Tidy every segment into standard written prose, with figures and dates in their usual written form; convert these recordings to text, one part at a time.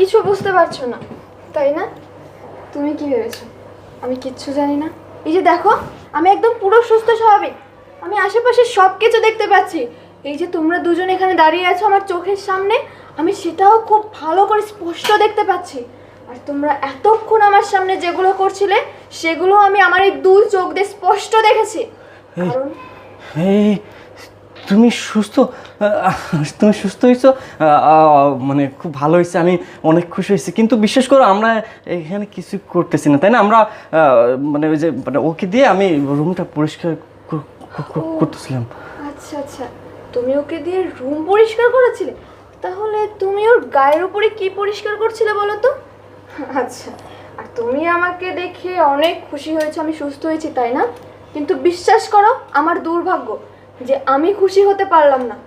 কিছু বুঝতে পারছো না তাই না? তুমি কি ভেবেছো আমি কিচ্ছু জানি না? এই যে দেখো, আমি একদম পুরো সুস্থ স্বাভাবিক। আমি আশেপাশে সব কিছু দেখতে পাচ্ছি। এই যে তোমরা দুজন এখানে দাঁড়িয়ে আছো আমার চোখের সামনে, আমি সেটাও খুব ভালো করে স্পষ্ট দেখতে পাচ্ছি। আর তোমরা এতক্ষণ আমার সামনে যেগুলো করছিলে সেগুলো আমি আমার এই দুই চোখ দিয়ে স্পষ্ট দেখেছি। কারণ এই তুমি সুস্থ, তুমি সুস্থ হয়েছো, মানে খুব ভালো হয়েছে, আমি অনেক খুশি হয়েছি। কিন্তু বিশ্বাস করো আমরা এখানে কিছু করতেছি না, তাই না? আমরা মানে ওই যে মানে ওকে দিয়ে আমি রুমটা পরিষ্কার করতেছিলাম। আচ্ছা আচ্ছা, তুমি ওকে দিয়ে রুম পরিষ্কার করেছিলে? তাহলে তুমি ওর গায়ের উপরে কি পরিষ্কার করছিলে বলো তো? আচ্ছা, আর তুমি আমাকে দেখে অনেক খুশি হয়েছো আমি সুস্থ হয়েছি তাই না? কিন্তু বিশ্বাস করো আমার দুর্ভাগ্য যে আমি খুশি হতে পারলাম না।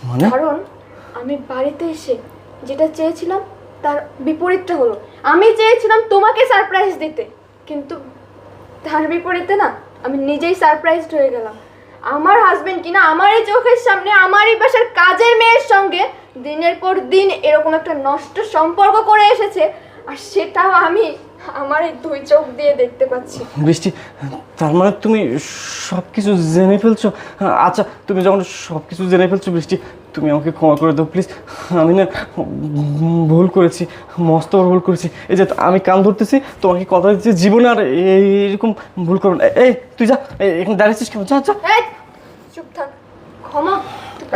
মানে কারণ আমি বাড়িতে এসে যেটা চেয়েছিলাম তার বিপরীতটা হলো। আমি চেয়েছিলাম তোমাকে সারপ্রাইজ দিতে, কিন্তু তার বিপরীতে না আমি নিজেই সারপ্রাইজড হয়ে গেলাম। আমার হাজবেন্ড কিনা আমার এই চোখের সামনে আমারই বাসার কাজের মেয়ের সঙ্গে দিনের পর দিন এরকম একটা নষ্ট সম্পর্ক করে এসেছে, আর সেটাও আমি আমার এই দুই চোখ দিয়ে দেখতে পাচ্ছি। বৃষ্টি, তার মানে তুমি সব কিছু জেনে ফেলছো? আচ্ছা, তুমি যখন সব কিছু জেনে ফেলছো বৃষ্টি, তুমি আমাকে ক্ষমা করে দাও প্লিজ। আমি না ভুল করেছি, মস্ত বড় ভুল করেছি। এই যে আমি কান ধরতেছি, তোমাকে কথা দিচ্ছি জীবনে আর এইরকম ভুল করো না। এই তুই যা, এখানে দাঁড়িয়েছিস কেন? যা যা। এই চুপ থাক। ক্ষমা